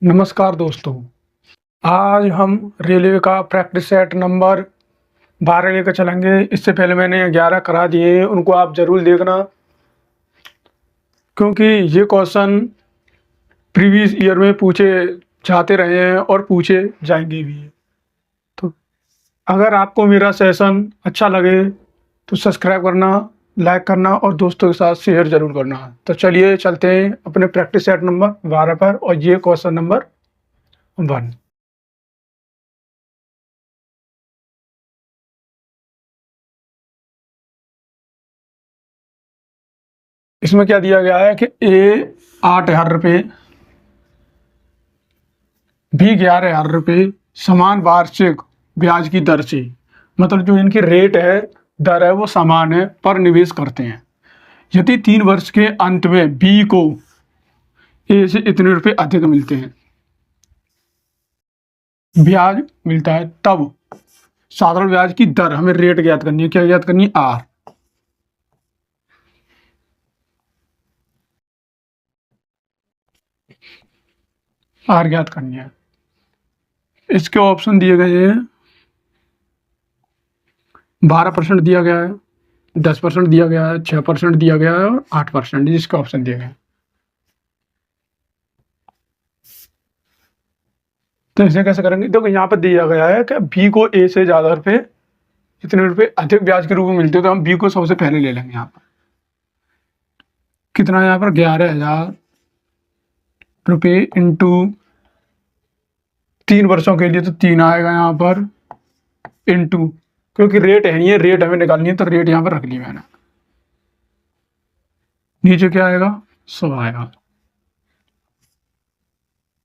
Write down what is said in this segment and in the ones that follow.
नमस्कार दोस्तों, आज हम रेलवे का प्रैक्टिस सेट नंबर 12 लेकर चलेंगे। इससे पहले मैंने 11 करा दिए हैं, उनको आप ज़रूर देखना क्योंकि ये क्वेश्चन प्रीवियस ईयर में पूछे जाते रहे हैं और पूछे जाएंगे भी। तो अगर आपको मेरा सेशन अच्छा लगे तो सब्सक्राइब करना, लाइक करना और दोस्तों के साथ शेयर ज़रूर करना। तो चलिए चलते हैं अपने प्रैक्टिस सेट नंबर 12 पर और ये क्वेश्चन नंबर 1। इसमें क्या दिया गया है कि ए 8,000 रुपये, बी 11,000 रुपये समान वार्षिक ब्याज की दर से, मतलब जो इनकी रेट है, दर है, वो समान है पर निवेश करते हैं। यदि 3 वर्ष के अंत में बी को ए से इतने रुपए अधिक मिलते हैं, ब्याज मिलता है, तब साधारण ब्याज की दर, हमें रेट ज्ञात करनी है। क्या ज्ञात करनी है? आर ज्ञात करनी है। इसके ऑप्शन दिए गए हैं। 12% दिया गया है, 10% दिया गया है, 6% दिया गया है और 8% जिसका ऑप्शन दिया गया है। तो इसे कैसे करेंगे? देखो यहाँ पर दिया गया है कि बी को ए से ज़्यादा रुपये, इतने रुपये अधिक ब्याज के रूप में मिलते हैं, तो हम बी को सबसे पहले ले लेंगे। यहाँ पर कितना है? यहाँ पर 11,000 रुपये इंटू 3 वर्षों के लिए, तो 3 आएगा यहाँ पर, इंटू, क्योंकि रेट है नहीं है, रेट हमें निकालनी है तो रेट यहाँ पर रख ली मैंने। नीचे क्या आएगा? 100 आएगा।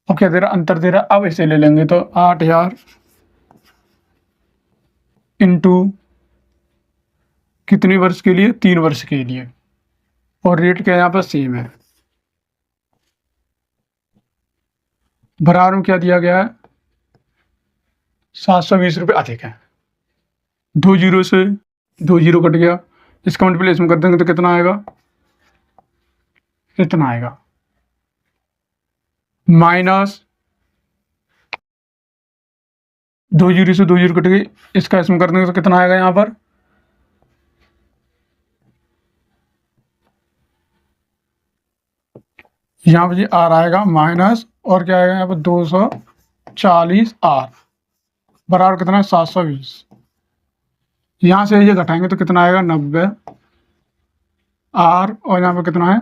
और क्या दे रहा? अंतर दे रहा। अब इसे ले लेंगे तो 8,000 इंटू कितने वर्ष के लिए? 3 वर्ष के लिए। और रेट क्या यहाँ पर? सेम है। बराबर में क्या दिया गया है? 720 रुपये अधिक है। 2 जीरो से 2 जीरो कट गया, इसका मल्टीप्लिकेशन कर देंगे तो कितना आएगा? इतना आएगा। माइनस 2 जीरो से 2 जीरो कट गई, इसका इसमें कर देंगे तो कितना आएगा? यहाँ पर जी आर आएगा माइनस, और क्या आएगा यहाँ पर? 240 आर बराबर कितना है? 720। यहाँ से ये घटाएंगे तो कितना आएगा? 90 आर, और यहाँ पर कितना है?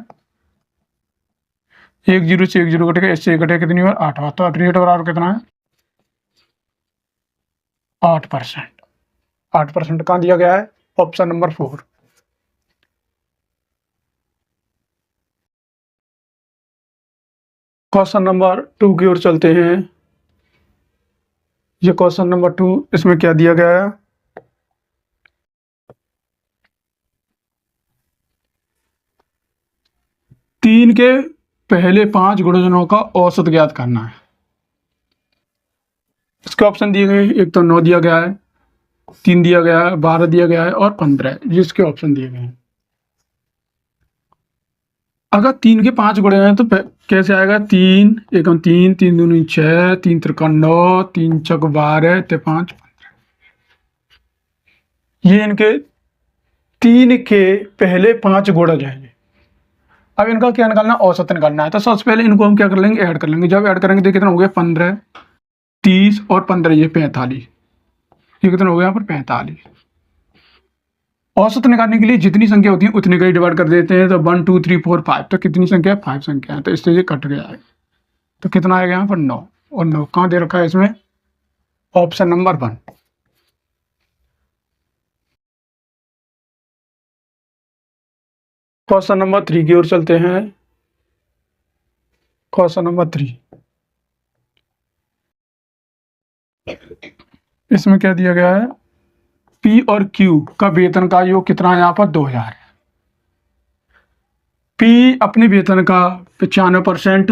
1 जीरो से 1 जीरो कटेगा, इससे कटेगा कितनी बार? 8 बार। तो रेट बराबर कितना है? 8%। 8% कहाँ दिया गया है? Option number 4। क्वेश्चन नंबर 2 की ओर चलते हैं। ये क्वेश्चन नंबर 2, इसमें क्या दिया गया है? तीन के पहले 5 गुणजों का औसत ज्ञात करना है। इसके ऑप्शन दिए गए, एक तो 9 दिया गया है, 3 दिया गया है, 12 दिया गया है और 15, जिसके ऑप्शन दिए गए हैं। अगर 3 के 5 गुणे हैं तो कैसे आएगा? 3 एकम 3, 3 दूनी 6, 3 त्रिका 9, 3 चक 12, 5 15। ये इनके 3 के पहले 5 गुणज हैं। अब इनका क्या निकालना? औसत निकालना है। तो सबसे पहले इनको हम क्या कर लेंगे? ऐड कर लेंगे। जब ऐड करेंगे तो कितना हो गया? 15, 30 और 15, ये 45। ये कितना हो गया? यहाँ पर 45। औसत निकालने के लिए जितनी संख्या होती है उतने का ही डिवाइड कर देते हैं। तो 1 2 3 4 5, तो कितनी संख्या है? 5 संख्या है, तो इससे ये कट गया है। तो कितना आएगा यहाँ पर? 9। और 9 कहाँ दे रखा है इसमें? Option number 1। क्वेश्चन नंबर 3 की ओर चलते हैं। क्वेश्चन नंबर 3, इसमें क्या दिया गया है? पी और क्यू का वेतन का योग कितना है? यहाँ पर 2000 है। पी अपने वेतन का 95%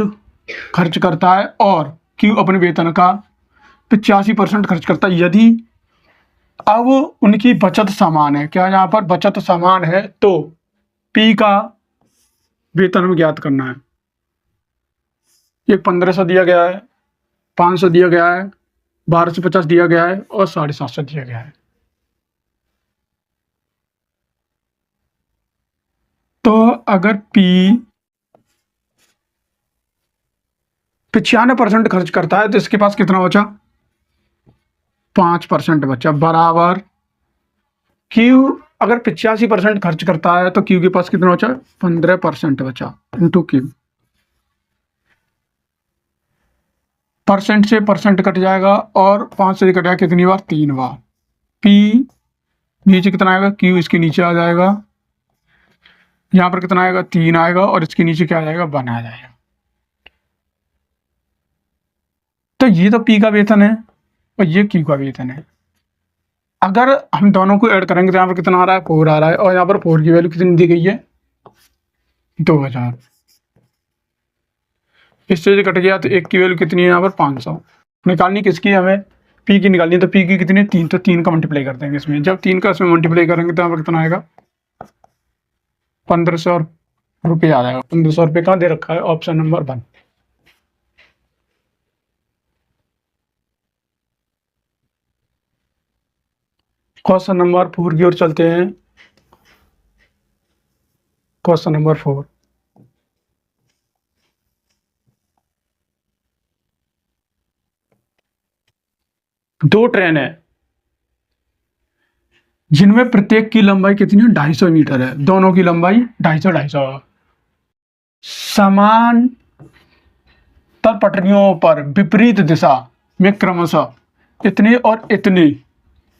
खर्च करता है और क्यू अपने वेतन का 85% खर्च करता है। यदि अब उनकी बचत समान है, क्या यहाँ पर बचत समान है, तो पी का वेतन हमें ज्ञात करना है। एक 1500 दिया गया है, 500 दिया गया है, 1250 दिया गया है और 750 दिया गया है। तो अगर P 95% खर्च करता है तो इसके पास कितना बचा? 5% बचा, बराबर Q अगर 85% खर्च करता है तो Q के पास कितना बचा? 15% बचा, इंटू Q। परसेंट से परसेंट कट जाएगा और 5 से कटेगा कितनी बार? 3 बार। P नीचे कितना आएगा? Q इसके नीचे आ जाएगा, यहाँ पर कितना आएगा? 3 आएगा और इसके नीचे क्या आ जाएगा? 1 आ जाएगा। तो ये तो P का वेतन है और ये Q का वेतन है। अगर हम दोनों को ऐड करेंगे तो यहाँ पर कितना आ रहा है? 4 आ रहा है और यहाँ पर 4 की वैल्यू कितनी दी गई है? 2000। इससे जो कट गया तो 1 की वैल्यू कितनी है? यहाँ पर 500। निकालनी किसकी है? हमें P की निकालनी है। तो P की कितनी? 3। तो 3 का मल्टीप्लाई कर देंगे इसमें। जब 3 का इसमें मल्टीप्लाई करेंगे तो यहाँ पर कितना आएगा? 1500 रुपये आ जाएगा। 1500 रुपये कहाँ दे रखा है? Option number 1। क्वेश्चन नंबर 4 की ओर चलते हैं। क्वेश्चन नंबर 4, दो ट्रेन है जिनमें प्रत्येक की लंबाई कितनी है? 250 मीटर है। दोनों की लंबाई 250 समान तर पटरियों पर विपरीत दिशा में क्रमशः इतने और इतने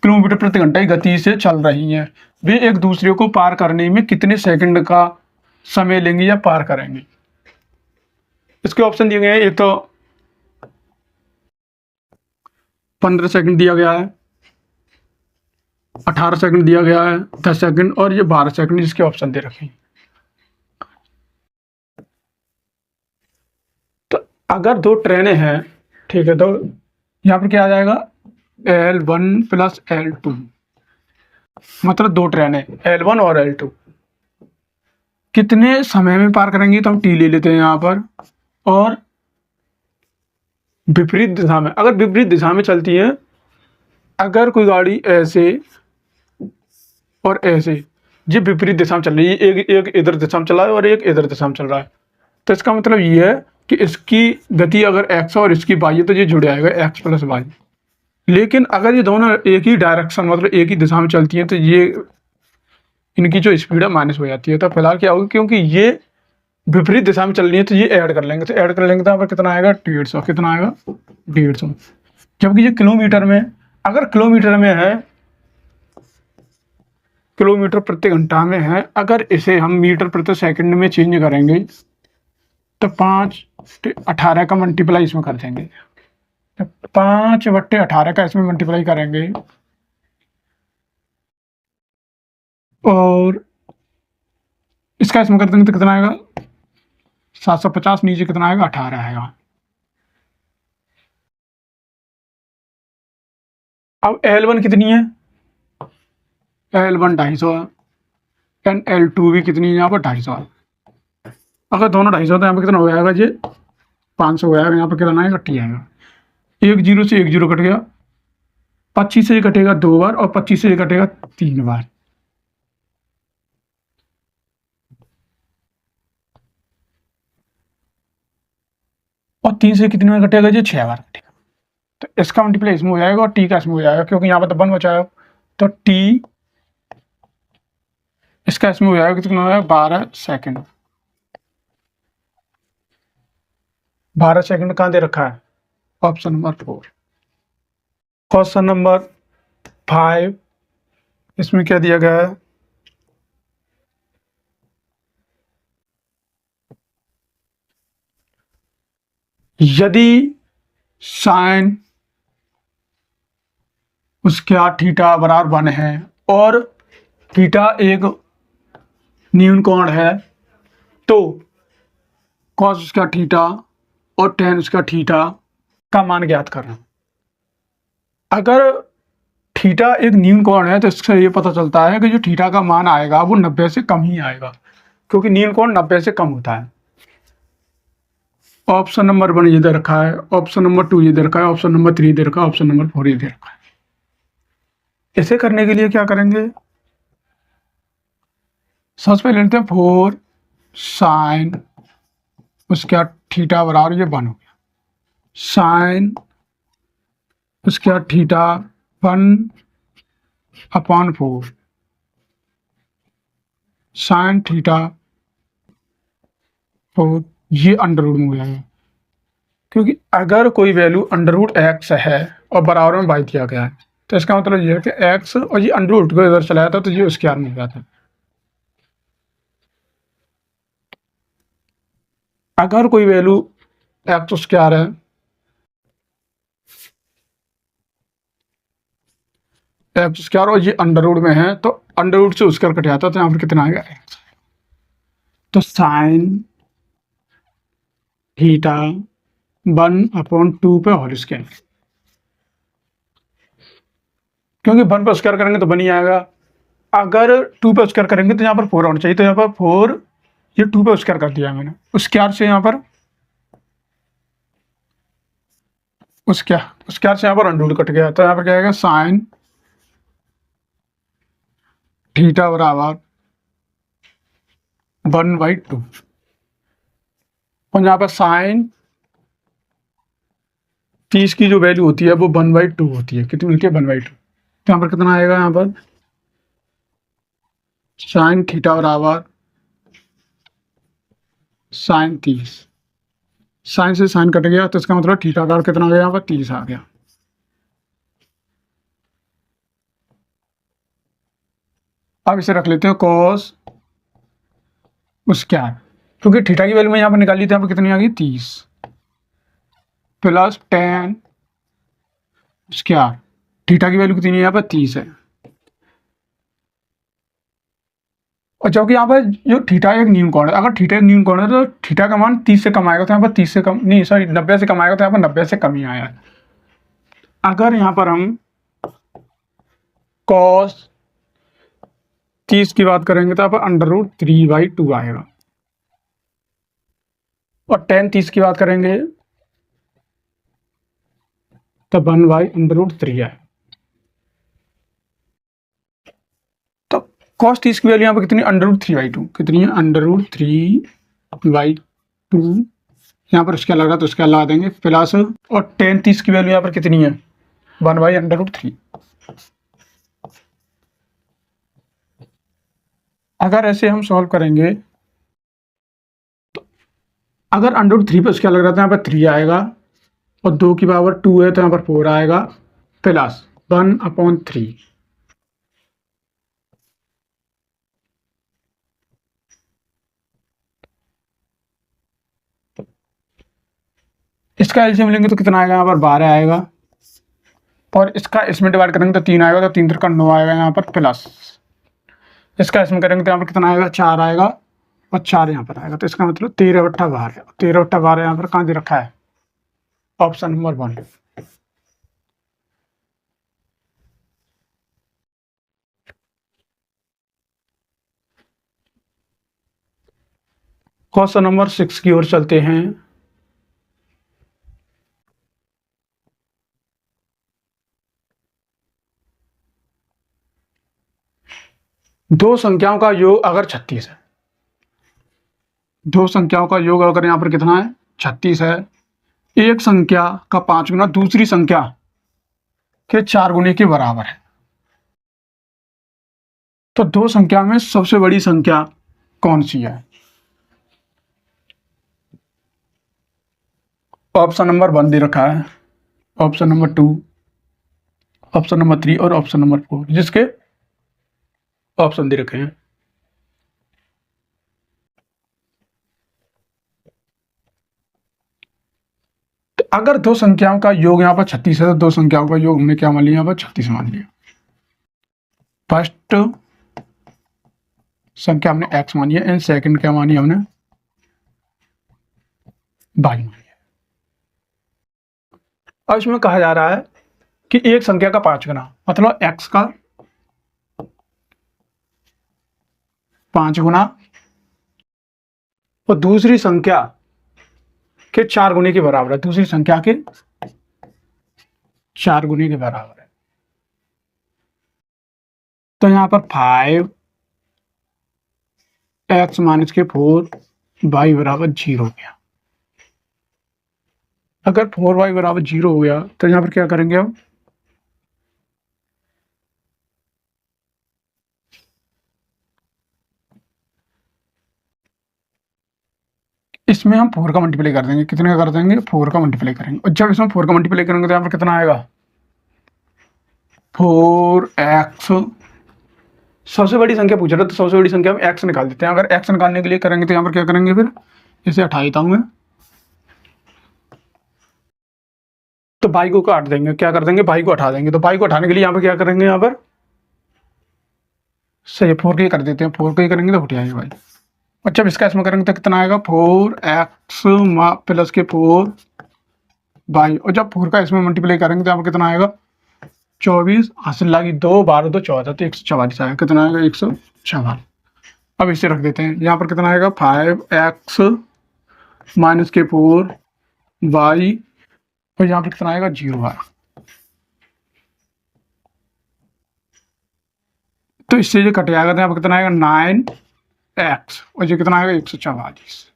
किलोमीटर प्रति घंटा की गति से चल रही हैं। वे एक दूसरे को पार करने में कितने सेकंड का समय लेंगे या पार करेंगे? इसके ऑप्शन दिए गए हैं। एक तो 15 सेकंड दिया गया है, 18 सेकंड दिया गया है, 10 सेकंड और ये 12 सेकंड इसके ऑप्शन दे रखे हैं। तो अगर दो ट्रेनें हैं, ठीक है, तो यहाँ पर क्या आ जाएगा? L1 प्लस L2, मतलब दो ट्रेनें L1 और L2 कितने समय में पार करेंगी? तो हम T ले लेते हैं यहाँ पर। और विपरीत दिशा में, अगर विपरीत दिशा में चलती है, अगर कोई गाड़ी ऐसे और ऐसे, ये विपरीत दिशा में चल रही है, एक इधर दिशा में चल रहा है और एक इधर दिशा में चल रहा है, तो इसका मतलब ये है कि इसकी गति अगर x और इसकी y है तो ये जुड़ जाएगा x प्लस वाई। लेकिन अगर ये दोनों एक ही डायरेक्शन मतलब एक ही दिशा में चलती हैं तो ये इनकी जो स्पीड है माइनस हो जाती है। तो फिलहाल क्या होगा, क्योंकि ये विपरीत दिशा में चल रही है तो ये ऐड कर लेंगे। तो ऐड कर लेंगे तो यहाँ पर कितना आएगा? 150। कितना आएगा? 150। जबकि ये किलोमीटर में, अगर किलोमीटर में है, किलोमीटर प्रति घंटा में है, अगर इसे हम मीटर प्रति सेकंड में चेंज करेंगे तो 5/18 का मल्टीप्लाई इसमें कर देंगे। 5/18 का इसमें मल्टीप्लाई करेंगे और इसका इसमें कर देंगे तो कितना आएगा? 750। नीचे कितना आएगा? 18 आएगा। अब L1 कितनी है? L1 250 है एंड L2 भी कितनी है? यहाँ पर 250 है। अगर दोनों 250 तो यहाँ पर कितना हो जाएगा? ये 500 हो जाएगा। यहाँ पर कितना आएगा? T आएगा। 1 0 से 1 0 कट गया, 25 से कटेगा 2 बार और 25 से कटेगा 3 बार। और 3 से कितने बार कटेगा? ये 6 बार कटेगा। तो इसका मल्टीप्लाई इसमें हो जाएगा और T का इसमें हो जाएगा, क्योंकि यहाँ पर तो 1 बचा है। तो T इसका इसमें हो जाएगा, कितना हो जाएगा? 12 सेकंड। 12 सेकंड कहाँ दे रखा है? Option number 4। क्वेश्चन नंबर 5, इसमें क्या दिया गया है? यदि साइन उसका थीटा बराबर 1 है और थीटा एक न्यून कोण है, तो कॉस उसका थीटा और टेन उसका थीटा का मान ज्ञात करना। अगर थीटा एक न्यून कोण है तो इससे ये पता चलता है कि जो थीटा का मान आएगा वो 90 से कम ही आएगा, क्योंकि न्यून कोण 90 से कम होता है। ऑप्शन नंबर 1 ये दे रखा है, ऑप्शन नंबर 2 ये दे रखा है, ऑप्शन नंबर 3 दे रखा है, ऑप्शन नंबर 4 ये दे रखा है। इसे करने के लिए क्या करेंगे, सबसे पहले लेते हैं 4 साइन, उसके बाद थीटा बराबर ये 1 हो गया, साइन उसके बाद थीटा 1/4 साइन थीटा 4, ये अंडर रूट में हो जाएगा, क्योंकि अगर कोई वैल्यू अंडर रूट एक्स है और बराबर में बाई दिया गया है तो इसका मतलब ये है कि एक्स और ये अंडर रूट को इधर चला जाता तो ये स्क्वायर में हो जाता है। अगर कोई वैल्यू एक्स स्क्वायर है, एक्स स्क्वायर और ये अंडर रूट में है तो अंडर रूट से स्क्वायर कट जाता है तो यहाँ पर कितना आएगा एक्स। तो साइन थीटा 1/2 पे होल स्क्वायर, क्योंकि 1 पे स्क्वायर करेंगे तो बन ही आएगा। अगर 2 पे स्क्वायर करेंगे तो यहाँ पर 4 होना चाहिए, तो यहाँ पर 4 ये 2 पे स्क्वायर कर दिया मैंने, स्क्वायर से यहाँ पर स्क्वायर से यहाँ पर अंडर रूट कट गया, तो यहाँ पर क्या आएगा साइन थीटा बराबर 1/2 और यहाँ पर साइन 30 की जो वैल्यू होती है वो 1/2 होती है, कितनी मिलती है 1/2, तो यहाँ पर कितना आएगा, यहाँ पर साइन थीटा बराबर साइन 30, साइन से साइन कट गया तो इसका मतलब थीटा का कितना आ गया, यहाँ पर 30 आ गया। अब इसे रख लेते हैं कॉस स्क्वायर, क्योंकि थीटा की वैल्यू में यहाँ पर निकाली थी, यहाँ पर कितनी आ गई 30 प्लस tan स्क्वायर, थीटा की वैल्यू कितनी है यहाँ पर 30 है, और जबकि यहाँ पर जो थीटा एक न्यून कोण है, अगर थीटा एक न्यून कोण है तो थीटा का मान 30 से कम आएगा, तो यहाँ पर 30 से कम नहीं, सॉरी 90 से कम आएगा, तो यहाँ पर 90 से कम ही आया है। अगर यहाँ पर हम cos 30 की बात करेंगे तो यहाँ पर √3/2 आएगा, और tan 30 की बात करेंगे तो 1/√3 आएगा। तो cos 30 की वैल्यू यहाँ पर कितनी, √3/2, कितनी है √3/2, यहाँ पर उसका लग रहा है तो उसका लगा देंगे प्लस, और tan 30 की वैल्यू यहाँ पर कितनी है 1/√3। अगर ऐसे हम सॉल्व करेंगे तो अगर √3 पर उसका लग रहा था यहाँ पर 3 आएगा, और 2 की पावर 2 है तो यहाँ पर 4 आएगा, प्लस 1/3, इसका एलसीएम लेंगे तो कितना आएगा, यहाँ पर 12 आएगा, और इसका इसमें डिवाइड करेंगे तो 3 आएगा, तो 3 3 9 आएगा यहाँ पर, प्लस इसका इसमें करेंगे तो यहाँ पर कितना आएगा 4 आएगा, और 4 यहाँ पर आएगा, तो इसका मतलब 13/12 है। 13/12 यहाँ पर कहाँ दे रखा है, ऑप्शन नंबर 1। क्वेश्चन नंबर 6 की ओर चलते हैं। दो संख्याओं का योग अगर 36 है, दो संख्याओं का योग अगर यहाँ पर कितना है 36 है, एक संख्या का 5 गुना दूसरी संख्या के 4 गुने के बराबर है, तो दो संख्या में सबसे बड़ी संख्या कौन सी है। ऑप्शन नंबर 1 दे रखा है, ऑप्शन नंबर 2, ऑप्शन नंबर 3 और ऑप्शन नंबर 4, जिसके ऑप्शन दे रखे हैं। तो अगर दो संख्याओं का योग यहाँ पर 36 है तो दो संख्याओं का योग हमने क्या मान लिया, यहाँ पर 36 मान लिया। फर्स्ट संख्या हमने x मानी है, एंड सेकंड क्या मानी हमने y मानी है। अब इसमें कहा जा रहा है कि एक संख्या का 5 गुना, मतलब x का 5 गुना, और दूसरी संख्या के 4 गुने के बराबर है, दूसरी संख्या के 4 गुने के बराबर है। तो यहाँ पर 5x माइनस के 4 y बराबर 0 हो गया। अगर 4y बराबर 0 हो गया तो यहाँ पर क्या करेंगे हम, इसमें हम 4 का मल्टीप्लाई कर देंगे। कितने का कर देंगे, 4 का मल्टीप्लाई करेंगे। और जब इसमें 4 का मल्टीप्लाई करेंगे तो यहाँ पर कितना आएगा, 4x। सबसे बड़ी संख्या पूछ रहा है तो सबसे बड़ी संख्या हम x निकाल देते हैं। अगर x निकालने के लिए करेंगे तो यहाँ पर क्या करेंगे, फिर इसे हटा देता हूँ मैं, तो y को काट देंगे। क्या कर देंगे, y को हटा देंगे। तो y को हटाने के लिए यहाँ पर क्या करेंगे, यहाँ पर सही 4 के कर देते हैं। 4 के करेंगे तो उठ जाएगा भाई। और जब इसका इसमें करेंगे तो कितना आएगा, 4x प्लस के 4y। और जब 4 का इसमें मल्टीप्लाई करेंगे तो यहाँ पर कितना आएगा, 24 हासिल लगी 2 12 2 14, तो 144 आएगा। कितना आएगा, 144। अब इसे रख देते हैं। यहाँ पर कितना आएगा, 5x माइनस के 4y। और यहाँ पर कितना आएगा, 0 आएगा। तो इससे जो कट जाएगा तो यहाँ पर कितना आएगा, 9x। और जो कितना आएगा, 144।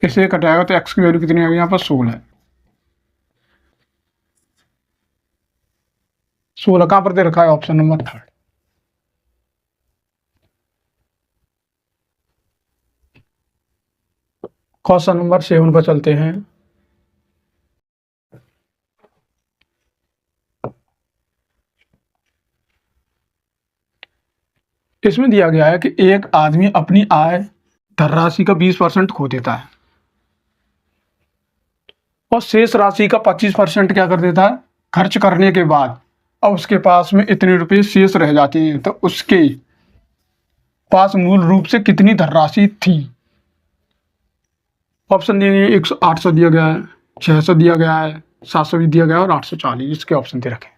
इससे कट जाएगा तो x की वैल्यू कितनी आएगी, यहाँ पर 16। 16 कहाँ पर दे रखा है, ऑप्शन नंबर 3। क्वेश्चन नंबर 7 पर चलते हैं। इसमें दिया गया है कि एक आदमी अपनी आय धनराशि का 20% खो देता है और शेष राशि का 25% क्या कर देता है, खर्च करने के बाद। अब उसके पास में इतने रुपए शेष रह जाते हैं, तो उसके पास मूल रूप से कितनी धनराशि थी। ऑप्शन दिए गए, 800 दिया गया है, 600 दिया गया है, 700 भी दिया गया है और 840, इसके ऑप्शन दे रखे।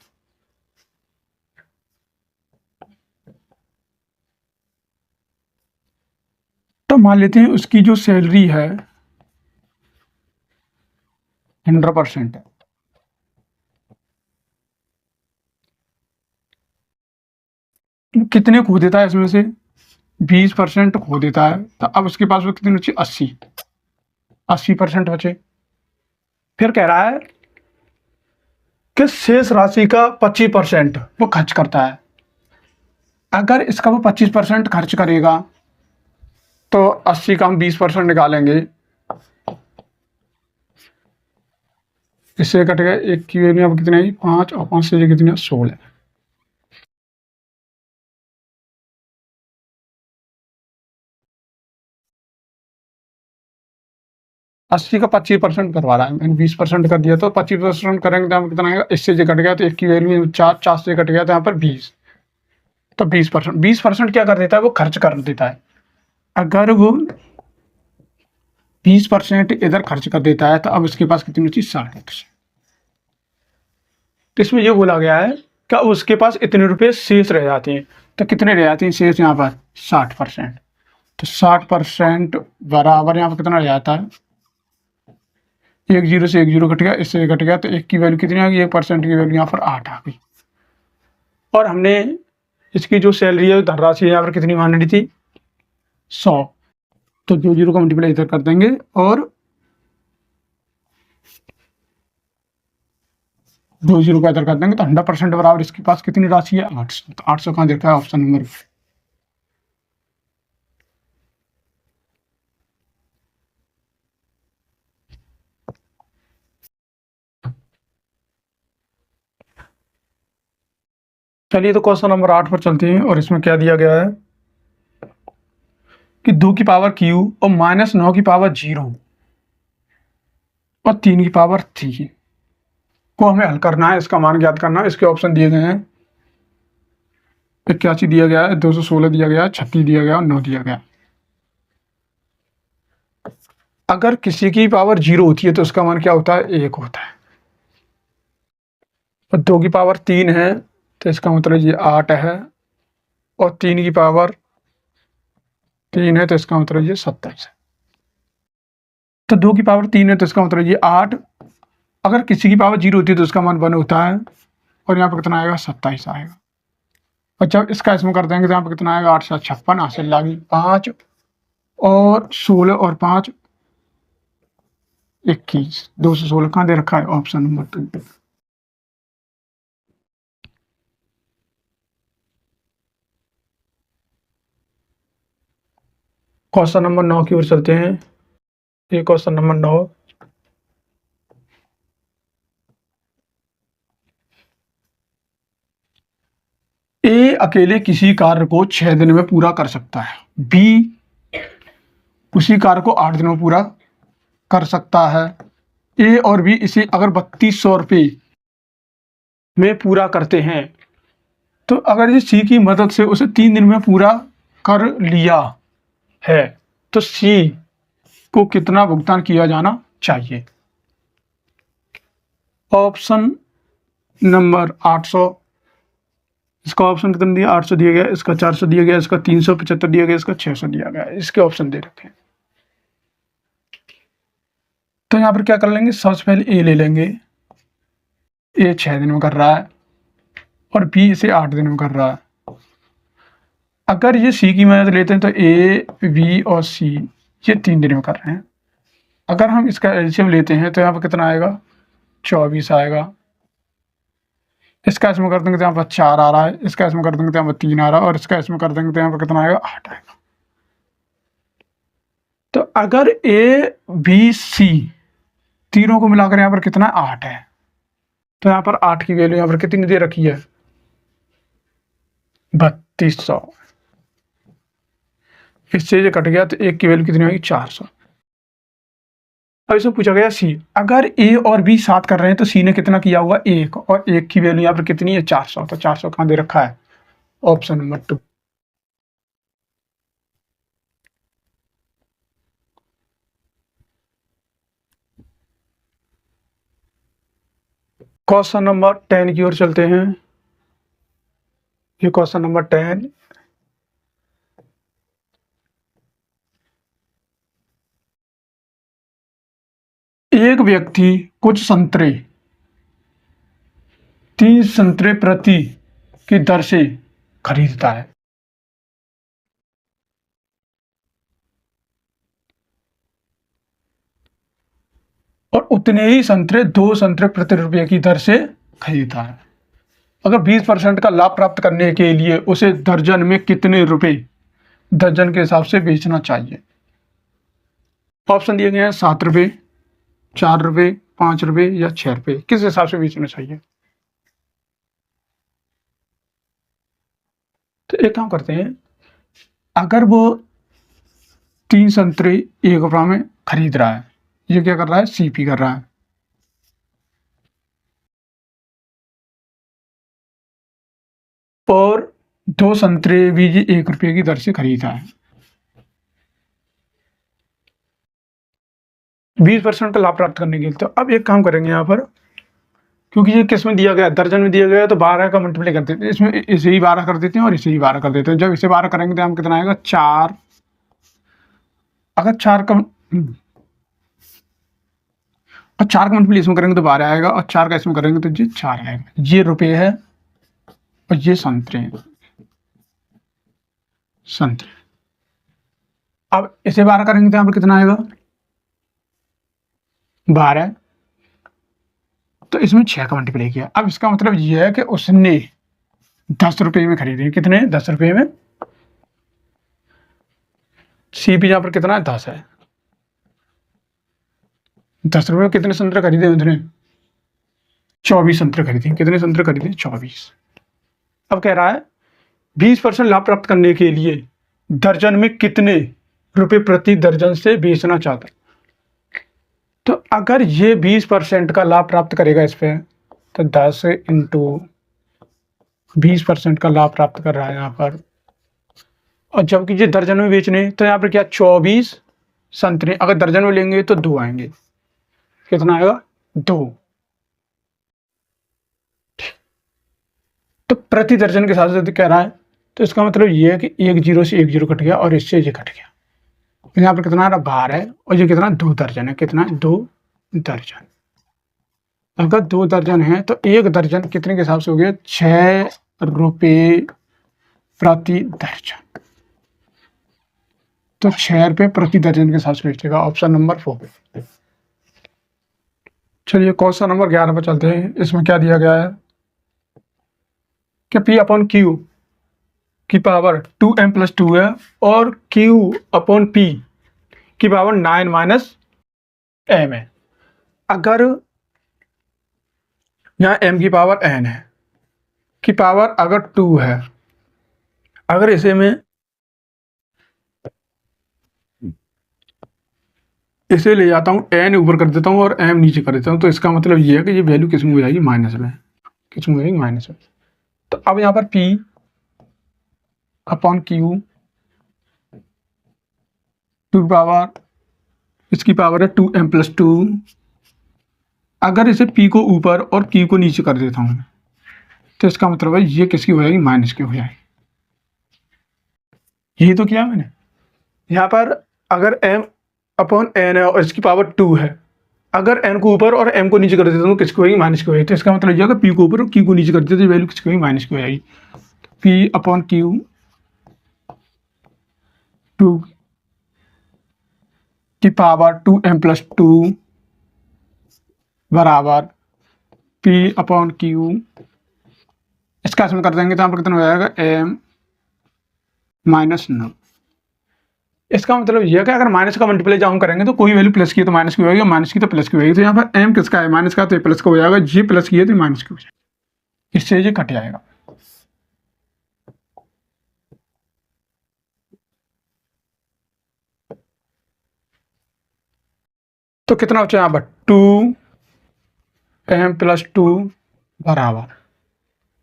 तो मान लेते हैं उसकी जो सैलरी है 100% है। कितने खो देता है, इसमें से 20% खो देता है। तो अब उसके पास वो कितनी बची, 80% बचे। फिर कह रहा है कि शेष राशि का 25% वो खर्च करता है। अगर इसका वो 25% खर्च करेगा तो 80 का हम 20% निकालेंगे, इससे कट गया। एक की वैल्यू अब कितनी है, 5, और 5 से कितनी है, 16। अस्सी का 25% करवा रहा है, मैंने 20% कर दिया तो 25% करेंगे तो हम कितना आएगा, इससे जो कट गया तो एक की वैल्यू 4, 4 से कट गया तो यहाँ पर 20। तो 20% क्या कर देता है, वो खर्च कर देता है। अगर वो 20% इधर खर्च कर देता है तो अब उसके पास कितनी बची, 60%। तो इसमें ये बोला गया है कि उसके पास इतने रुपए शेष रह जाते हैं। तो कितने रह जाते हैं शेष, यहाँ पर 60%। तो 60% बराबर यहाँ पर कितना रह जाता है, 1 0 से 1 0 कट गया, इससे कट गया तो 1 की वैल्यू कितनी आ गई, 1% की वैल्यू यहाँ पर 8 आ गई। और हमने इसकी जो सैलरी है धनराशि यहाँ पर कितनी मान ली थी, 100। तो 2 0 का मल्टीप्लाई इधर कर देंगे और 2 0 का इधर कर देंगे तो 100% बराबर इसके पास कितनी राशि है, 800। तो 800 कहाँ देखा है, ऑप्शन नंबर। चलिए तो क्वेश्चन नंबर 8 पर चलते हैं। और इसमें क्या दिया गया है कि 2 की पावर क्यू और -9 की पावर 0 और 3 की पावर 3 को हमें हल करना है, इसका मान ज्ञात करना है। इसके ऑप्शन दिए गए हैं, 81 दिया गया है, 216 दिया गया है, 36 दिया गया और 9 दिया गया। अगर किसी की पावर 0 होती है तो उसका मान क्या होता है, 1 होता है। और 2 की पावर 3 है तो इसका मतलब ये 8 है। और 3 की पावर 3 है तो इसका मतलब ये 27 है। तो 2 की पावर 3 है तो इसका मतलब ये 8। अगर किसी की पावर 0 होती है तो उसका मान 1 होता है, और यहाँ पर कितना आएगा 27 आएगा। और जब इसका इसमें कर देंगे तो यहाँ पर कितना आएगा 8 7 56 हासिल लागी 5 और 16 और 5 21। 2 से 16 कहाँ दे रखा है, ऑप्शन नंबर 2। क्वेश्चन नंबर 9 की ओर चलते हैं। ये क्वेश्चन नंबर 9। ए अकेले किसी कार्य को 6 दिन में पूरा कर सकता है, बी उसी कार्य को 8 दिनों में पूरा कर सकता है। ए और बी इसे अगर 3200 रुपये में पूरा करते हैं तो अगर ये सी की मदद से उसे 3 दिन में पूरा कर लिया है तो सी को कितना भुगतान किया जाना चाहिए। ऑप्शन नंबर 800, इसका ऑप्शन कितना दिया 800 दिया गया, इसका 400 दिया गया, इसका 375 दिया गया, इसका 600 दिया गया। इसके ऑप्शन दे रखे हैं। तो यहाँ पर क्या कर लेंगे, सबसे पहले ए ले लेंगे। ए 6 दिन में कर रहा है और बी इसे 8 दिन में कर रहा है। अगर ये सी की मदद लेते हैं तो ए बी और सी ये 3 दिन में कर रहे हैं। अगर हम इसका एलसीएम लेते हैं तो यहाँ पर कितना आएगा 24 आएगा। इसका इसमें कर देंगे तो यहाँ पर 4 आ रहा है, इसका इसमें कर देंगे तो यहाँ पर 3 आ रहा है, और इसका इसमें कर देंगे तो यहाँ पर कितना आएगा 8 आएगा। तो अगर ए बी सी तीनों को मिलाकर यहाँ पर कितना 8 है, तो यहाँ पर 8 की वैल्यू यहाँ पर कितनी दे रखी है 3200। इससे ये कट गया तो एक की वैल्यू कितनी होगी 400। अब इसमें पूछा गया सी, अगर ए और बी साथ कर रहे हैं तो सी ने कितना किया हुआ 1, और 1 की वैल्यू यहाँ पर कितनी है 400। तो 400 कहाँ दे रखा है, ऑप्शन नंबर 2। क्वेश्चन नंबर 10 की ओर चलते हैं। ये क्वेश्चन नंबर 10। एक व्यक्ति कुछ संतरे 3 संतरे प्रति की दर से खरीदता है। और उतने ही संतरे 2 संतरे प्रति रुपये की दर से खरीदता है। अगर 20% का लाभ प्राप्त करने के लिए उसे दर्जन में कितने रुपए दर्जन के हिसाब से बेचना चाहिए। ऑप्शन दिए गए हैं 7 रुपये, 4 रुपये, 5 रुपये या 6 रुपये। किस हिसाब से बेचना चाहिए। तो एक काम करते हैं, अगर वो 3 संतरे 1 रुपये में खरीद रहा है, ये क्या कर रहा है सीपी कर रहा है, और 2 संतरे भी ये 1 रुपये की दर से खरीदा है। 20% का लाभ प्राप्त करने के लिए तो अब एक काम करेंगे यहाँ पर, क्योंकि ये किस में दिया गया दर्जन में दिया गया है तो 12 का मल्टीप्लाई कर देते हैं। इसमें इसे ही 12 कर देते हैं और इसे ही 12 कर देते हैं। जब इसे 12 करेंगे तो हम कितना आएगा 4। अगर 4 का और 4 का मल्टीप्लाई इसमें करेंगे तो 12 आएगा, और 4 का इसमें करेंगे तो ये 4 आएगा। ये रुपये है और ये संतरे हैं, संतरे। अब इसे 12 करेंगे तो यहाँ पर कितना आएगा 12। तो इसमें 6 का मल्टीप्लाई किया। अब इसका मतलब ये है कि उसने 10 रुपये में खरीदे। कितने 10 रुपये में। सीपी यहाँ पर कितना है 10 है। 10 रुपये में कितने संतरे खरीदे उसने 24 संतरे खरीदे। कितने संतरे खरीदे 24। अब कह रहा है 20% लाभ प्राप्त करने के लिए दर्जन में कितने रुपए प्रति दर्जन से बेचना चाहता है। तो अगर ये 20% का लाभ प्राप्त करेगा इस पे, तो 10 इंटू 20% का लाभ प्राप्त कर रहा है यहाँ पर, और जबकि ये दर्जन में बेचने तो यहाँ पर क्या 24 संतरे, अगर दर्जन में लेंगे तो 2 आएंगे। कितना आएगा 2। तो प्रति दर्जन के साथ साथ कह रहा है, तो इसका मतलब ये है कि 1 0 से 1 0 कट गया और इससे ये कट गया। तो यहाँ पर कितना आ रहा 12 है और ये कितना 2 दर्जन है, कितना 2 दर्जन। अगर 2 दर्जन है तो 1 दर्जन कितने के हिसाब से हो गया 6 रुपये प्रति दर्जन। तो 6 रुपये प्रति दर्जन के हिसाब से बेचेगा, ऑप्शन नंबर 4। चलिए क्वेश्चन नंबर 11 पर चलते हैं। इसमें क्या दिया गया है कि P अपॉन Q की पावर 2m + 2 है और Q अपॉन P की पावर 9 - m है। अगर यहाँ m की पावर n है, की पावर अगर 2 है, अगर इसे मैं इसे ले जाता हूँ n ऊपर कर देता हूँ और m नीचे कर देता हूँ, तो इसका मतलब ये है कि ये वैल्यू किस में हो जाएगी माइनस में, किस में हो जाएगी माइनस में। तो अब यहाँ पर P अपॉन Q 2 की पावर, इसकी पावर है 2m + 2। अगर इसे P को ऊपर और Q को नीचे कर देता हूँ तो इसका मतलब है ये किसकी हो जाएगी माइनस की हो जाएगी। यही तो किया मैंने। यहाँ पर अगर m अपॉन n है और इसकी पावर 2 है, अगर n को ऊपर और m को नीचे कर देता हूँ तो किसकी होगी माइनस की हो जाएगी। तो इसका मतलब ये अगर P को ऊपर और Q को नीचे कर देते तो वैल्यू किसकी होगी माइनस की हो जाएगी। P अपॉन Q 2 की पावर 2m + 2 बराबर P अपॉन Q, इसका इसमें कर देंगे तो यहाँ पर कितना हो जाएगा m - 9। इसका मतलब यह कि अगर माइनस का मल्टीप्लाई जब हम करेंगे तो कोई वैल्यू प्लस की है तो माइनस की होगी, माइनस की तो प्लस की होगी। तो यहाँ पर m किसका है माइनस का, तो प्लस का हो जाएगा, ये प्लस की है तो माइनस की हो जाएगी, इससे ये कट जाएगा। तो कितना बचा यहाँ पर 2m + 2 बराबर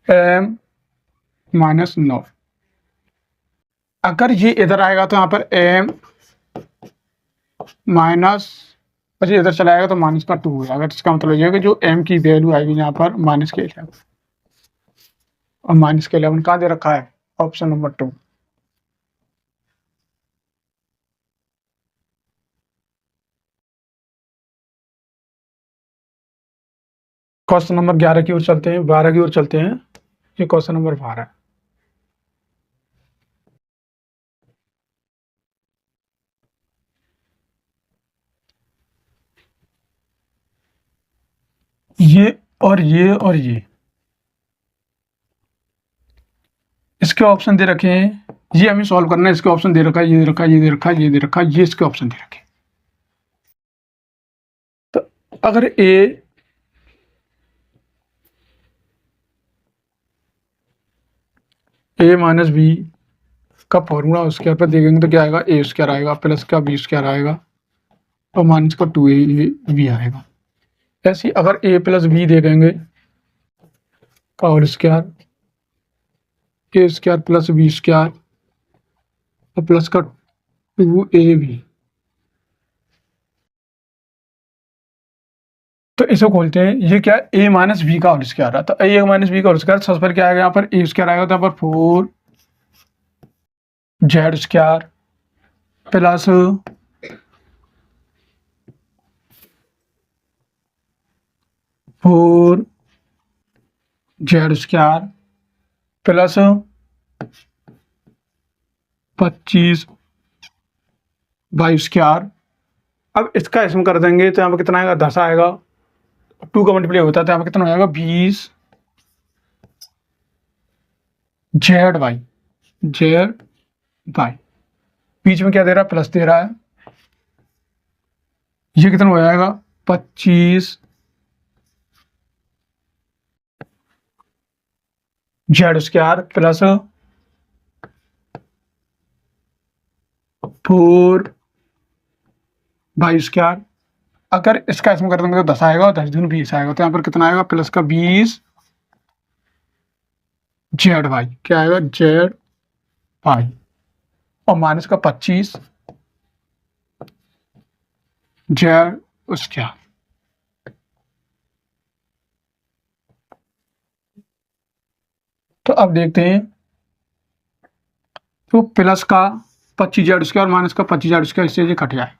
m - 9। अगर ये इधर आएगा तो यहाँ पर m माइनस, अच्छा इधर चला आएगा तो माइनस का 2 हो जाएगा। इसका मतलब ये है कि जो m की वैल्यू आएगी यहाँ पर माइनस के 11, और माइनस के 11 कहाँ दे रखा है ऑप्शन नंबर 2। क्वेश्चन नंबर 11 की ओर चलते हैं, 12 की ओर चलते हैं। ये क्वेश्चन नंबर 12 है। ये और ये और ये इसके ऑप्शन दे रखे हैं, ये हमें सॉल्व करना है। इसके ऑप्शन दे रखा है, ये दे रखा है, ये दे रखा है, ये दे रखा है, ये इसके ऑप्शन दे रखे हैं। तो अगर a - b का फॉर्मूला उसके पर देखेंगे तो क्या आएगा a² आएगा प्लस का b² आएगा और माइनस का 2ab आएगा। ऐसे अगर a + b देखेंगे का होल स्क्वायर, a² + b² और प्लस का 2ab, तो इसे खोलते हैं। ये क्या a - b का होल स्क्वायर है, तो a - b का होल स्क्वायर सबसे पहले क्या आएगा यहाँ पर a² आएगा, तो यहाँ पर 4z² plus 4z² plus 25y²। अब इसका इसमें कर देंगे तो यहाँ पर कितना आएगा 10 आएगा, 2 का मल्टीप्लाई होता है तो यहाँ पर कितना हो जाएगा 20z/y, z/y। बीच में क्या दे रहा है प्लस दे रहा है, ये कितना हो जाएगा 25z² प्लस 4y²। अगर इसका इसमें कर देंगे तो 10 आएगा और 10 दूनी 20 आएगा, तो यहाँ पर कितना आएगा प्लस का 20z/y, क्या आएगा z/y और माइनस का 25z²। तो अब देखते हैं, तो प्लस का 25z² माइनस का 25z², इससे ये कट जाए।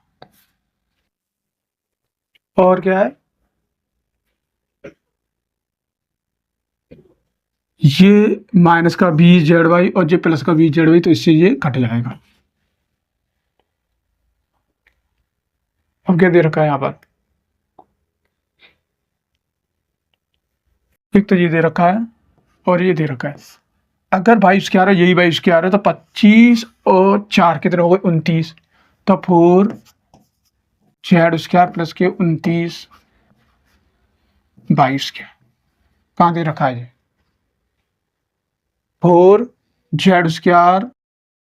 और क्या है, ये माइनस का 20z और ये प्लस का 20z, तो इससे ये कट जाएगा। अब क्या दे रखा है यहाँ पर, एक तो ये दे रखा है और ये दे रखा है। अगर 22² है, यही 22² है, तो 25 और 4 कितने हो गए 29, तो 4z² प्लस के 29 22²। कहाँ दे रखा है ये 4z²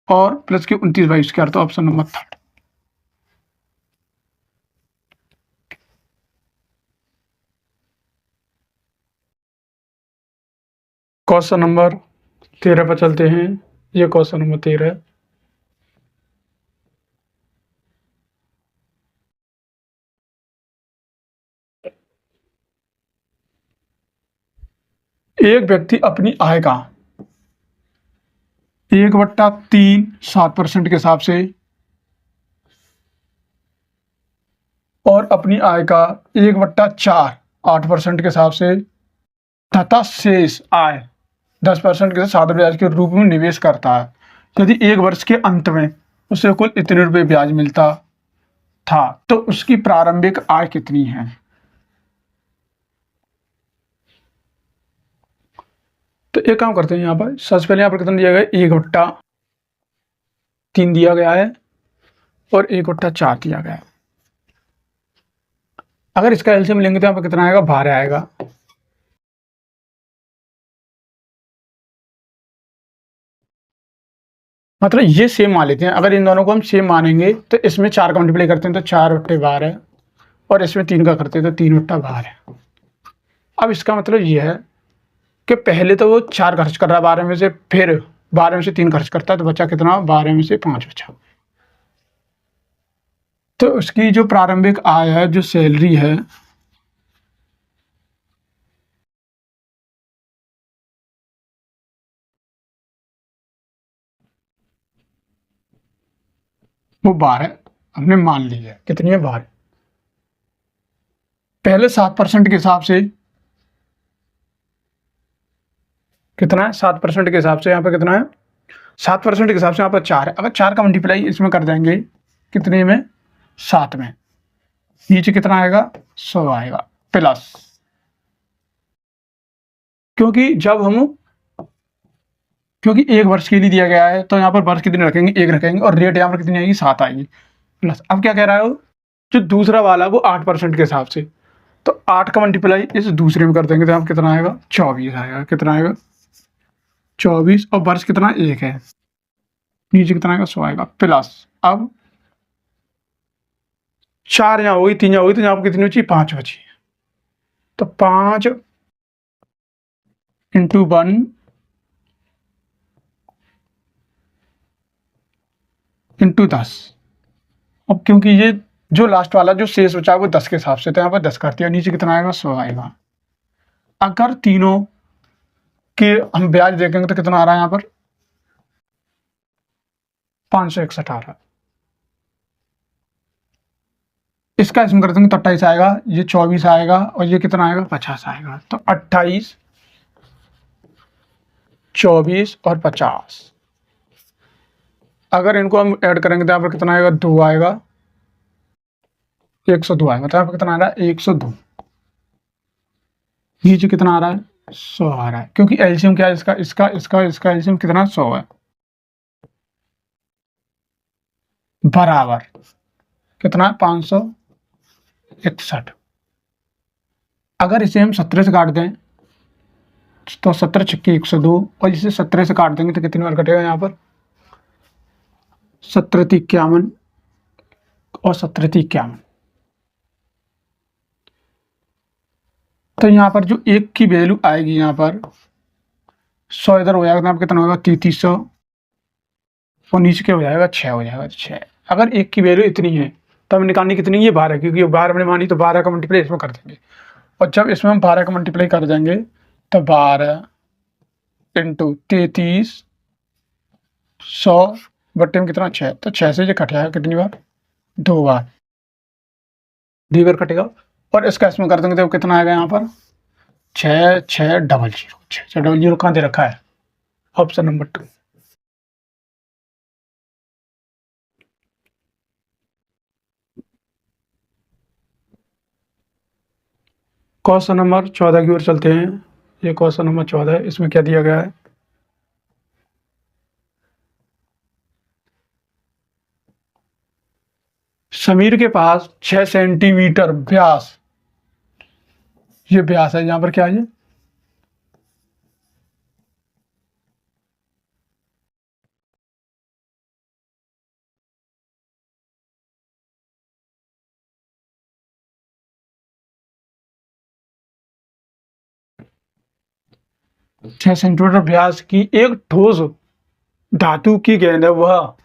और प्लस के 29 22², तो ऑप्शन नंबर 3। क्वेश्चन नंबर 13 पर चलते हैं। ये क्वेश्चन नंबर 13 है। एक व्यक्ति अपनी आय का 1/3 7% के हिसाब से और अपनी आय का 1/4 8% के हिसाब से तथा शेष आय 10% के साथ ब्याज के रूप में निवेश करता है, यदि 1 वर्ष के अंत में उसे कुल इतने रुपए ब्याज मिलता था, तो उसकी प्रारंभिक आय कितनी है। तो एक काम करते हैं, यहाँ पर सबसे पहले यहाँ पर कितना दिया गया है 1/3 दिया गया है और 1/4 दिया गया है। अगर इसका एलसीएम लेंगे तो यहाँ पर कितना आएगा 12 आएगा। मतलब ये सेम मान लेते हैं। अगर इन दोनों को हम सेम मानेंगे तो इसमें 4 का मल्टीप्लाई करते हैं तो 4/12 और इसमें 3 का करते हैं तो 3/12। अब इसका मतलब ये है कि पहले तो वो 4 खर्च कर रहा है 12 में से, फिर 12 में से 3 खर्च करता है, तो बचा कितना 12 में से 5 बचा। तो उसकी जो प्रारंभिक आय है, जो सैलरी है, वो 12 हमने मान ली है। कितनी है 12। पहले 7% के हिसाब से कितना है 7% के हिसाब से यहाँ पर कितना है 7% के हिसाब से यहाँ पर 4 है। अगर 4 का मल्टीप्लाई इसमें कर देंगे कितने में 7 में, नीचे कितना आएगा 100 आएगा प्लस, क्योंकि जब हम क्योंकि 1 वर्ष के लिए दिया गया है तो यहाँ पर वर्ष कितने रखेंगे 1 रखेंगे और रेट यहाँ पर कितनी आएगी 7 आएगी प्लस। अब क्या कह रहा है वो, जो दूसरा वाला वो 8% के हिसाब से, तो 8 का मल्टीप्लाई इस दूसरे में कर देंगे तो यहाँ पर कितना आएगा 24 आएगा। कितना आएगा 24 और वर्ष कितना 1 है, नीचे कितना आएगा 100 आएगा प्लस। अब 4 यहाँ होगी 3 यहाँ होगी तो यहाँ पर कितनी बची 5 बची, तो 5 × 1 × 10। अब क्योंकि ये जो लास्ट वाला जो शेष बचा वो 10 के हिसाब से, तो यहाँ पर 10 कर दिया, नीचे कितना आएगा 100 आएगा। अगर तीनों के हम ब्याज देखेंगे तो कितना आ रहा है यहाँ पर 561 आ रहा है। इसका इसमें कर देंगे तो 28 आएगा, ये 24 आएगा और ये कितना आएगा 50 आएगा। तो 28 24 और 50, अगर इनको हम ऐड करेंगे तो यहाँ पर कितना आएगा 2 आएगा, 102 आएगा। तो यहाँ पर कितना आ रहा है 102, नीचे कितना आ रहा है 100 आ रहा है, क्योंकि एलसीएम क्या है इसका एलसीएम कितना 100 है, बराबर कितना है 561। अगर इसे हम 17 से काट दें तो 17 छक्के 102 और इसे 17 से काट देंगे तो कितनी बार कटेगा यहाँ पर 17 × 51 और 17 × 51। तो यहाँ पर जो 1 की वैल्यू आएगी यहाँ पर 100 इधर हो जाएगा तो यहाँ पर कितना होगा 3300 और नीचे क्या हो जाएगा 6 हो जाएगा 6। अगर 1 की वैल्यू इतनी है तो हमें निकालनी कितनी है 12, क्योंकि 12 हमने मानी तो 12 का मल्टीप्लाई इसमें कर देंगे और जब इसमें हम 12 का मल्टीप्लाई कर देंगे तो 12 × 33 100 बट्टे में कितना 6, तो 6 से ये कटेगा कितनी बार, 2 बार, 2 बार कटेगा। और इसका इसमें कर देंगे तो कितना आएगा यहाँ पर 6 6 डबल 0, 6 6 डबल 0 कहाँ दे रखा है, ऑप्शन नंबर 2। क्वेश्चन नंबर 14 की ओर चलते हैं। ये क्वेश्चन नंबर 14 है, इसमें क्या दिया गया है, समीर के पास 6 सेंटीमीटर व्यास, ये व्यास है, यहाँ पर क्या है ये 6 सेंटीमीटर व्यास की एक ठोस धातु की गेंद है, वह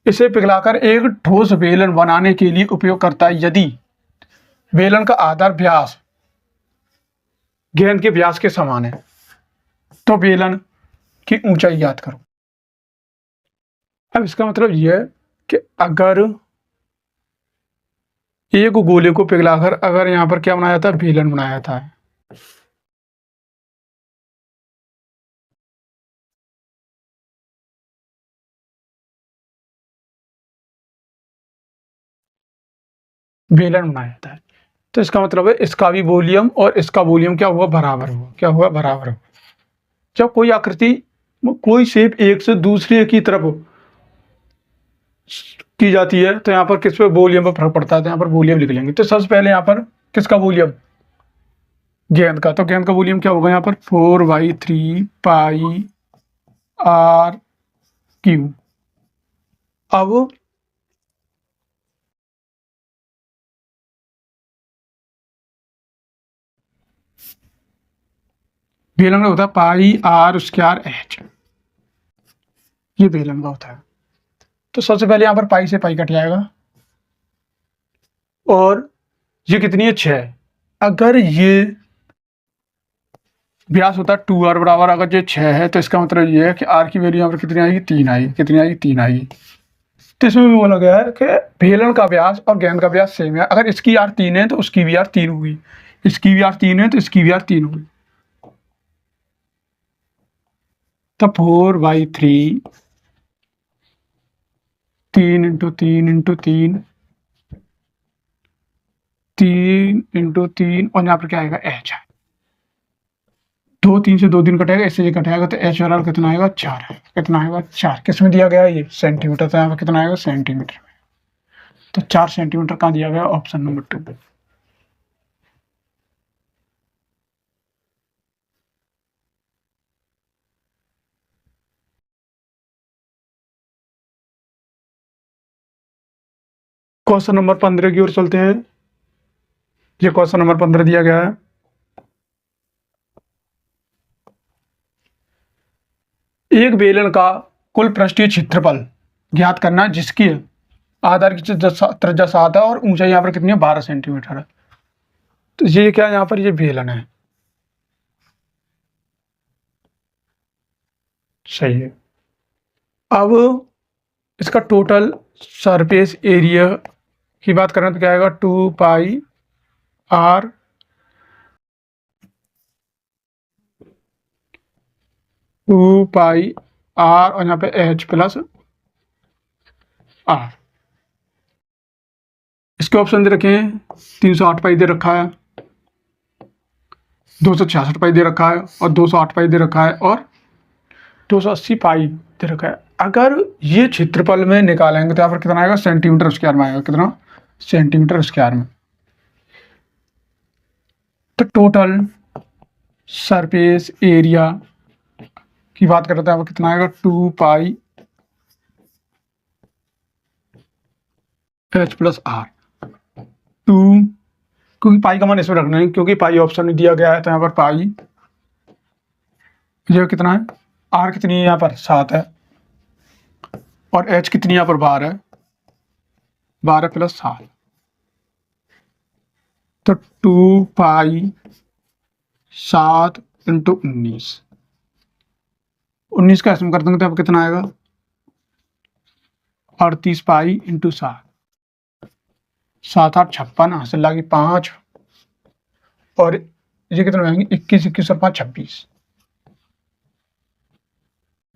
इसे पिघलाकर एक ठोस बेलन बनाने के लिए उपयोग करता है। यदि बेलन का आधार व्यास गेंद के व्यास के समान है तो बेलन की ऊंचाई ज्ञात करो। अब इसका मतलब यह है कि अगर एक गोले को पिघलाकर अगर यहाँ पर क्या बनाया था, बेलन बनाया था, बेलन बनाया था, तो इसका मतलब है इसका भी वॉल्यूम और इसका वॉल्यूम क्या हुआ, बराबर हुआ, क्या हुआ, बराबर हुआ। जब कोई आकृति, कोई शेप एक से दूसरे की तरफ की जाती है तो यहाँ पर किस पे वॉल्यूम पर फर्क पड़ता है, तो यहाँ पर वॉल्यूम लिख लेंगे। तो सबसे पहले यहाँ पर किसका वॉल्यूम, गेंद का, तो गेंद का वॉल्यूम क्या होगा यहाँ पर 4/3 पाई आर क्यू। अब बेलन का होता है पाई आर स्क्वायर एच, ये बेलन का होता है। तो सबसे पहले यहाँ पर पाई से पाई कट जाएगा और ये कितनी है 6। अगर ये व्यास होता है 2r बराबर, अगर ये 6 है तो इसका मतलब ये है कि r की वैल्यू यहाँ पर कितनी आएगी, 3 आएगी, कितनी आएगी, 3 आएगी। तो इसमें भी बोला गया है कि बेलन का व्यास और गेंद का व्यास सेम है, अगर इसकी r 3 है तो उसकी भी r 3 होगी, इसकी भी r 3 है तो इसकी भी r 3 होगी। तो 4/3 3 इंटू 3 इंटू 3 3 इंटू 3 और यहाँ पर क्या आएगा एच, 2 3 से 2 दिन कटेगा, इससे ये कटेगा तो एच बराबर कितना आएगा 4 है, कितना आएगा 4। किस में दिया गया है ये सेंटीमीटर, तो यहाँ पर कितना आएगा सेंटीमीटर में, तो 4 सेंटीमीटर कहाँ दिया गया, ऑप्शन नंबर 2। क्वेश्चन नंबर 15 की ओर चलते हैं। ये क्वेश्चन नंबर 15 दिया गया है, एक बेलन का कुल पृष्ठीय क्षेत्रफल ज्ञात करना जिसकी आधार की त्रिज्या 7 है और ऊंचाई यहाँ पर कितनी है 12 सेंटीमीटर है। तो ये क्या है, यहाँ पर ये बेलन है, सही है। अब इसका टोटल सरफेस एरिया की बात करें तो क्या आएगा 2 पाई आर और यहाँ पे एच प्लस आर। इसके ऑप्शन दे रखे हैं, 308 पाई दे रखा है, 266 पाई दे रखा है और 208 पाई दे रखा है और 280 पाई दे रखा है। अगर ये क्षेत्रफल में निकालेंगे तो यहाँ पर कितना आएगा, सेंटीमीटर स्क्वायर में आएगा, कितना सेंटीमीटर स्क्वायर में। तो टोटल सरफेस एरिया की बात करते हैं, यहाँ पर कितना आएगा 2 पाई एच प्लस आर, 2, क्योंकि पाई का मान इसमें रखना है क्योंकि पाई ऑप्शन में दिया गया है, तो यहाँ पर पाई ये कितना है, आर कितनी है यहाँ पर 7 है और एच कितनी यहाँ पर 12 है, 12 प्लस 7, तो 2 पाई 7 इंटू 19 का इसमें कर देंगे तो अब कितना आएगा 38 पाई इंटू 7, 7 8 56, हासिल लगी 5, और ये कितना आएंगे 21 21 और 5 26,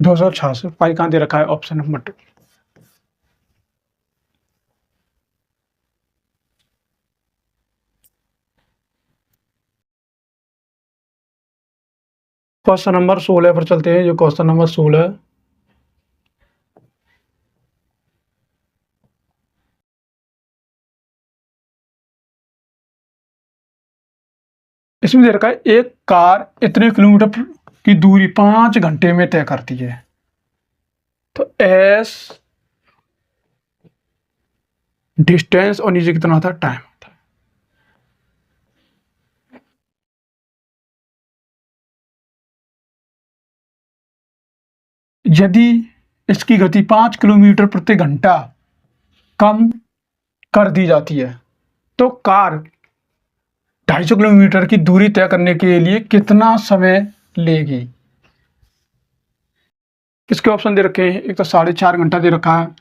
286 पाई कहाँ दे रखा है ऑप्शन नंबर 2। क्वेश्चन नंबर 16 पर चलते हैं। जो क्वेश्चन नंबर 16, इसमें दे रखा है एक कार इतने किलोमीटर की दूरी 5 घंटे में तय करती है। तो एस डिस्टेंस और नीचे कितना होता है टाइम होता है। यदि इसकी गति 5 किलोमीटर प्रति घंटा कम कर दी जाती है तो कार 250 किलोमीटर की दूरी तय करने के लिए कितना समय लेगी। इसके ऑप्शन दे रखे हैं। एक तो 4.5 घंटा दे रखा है,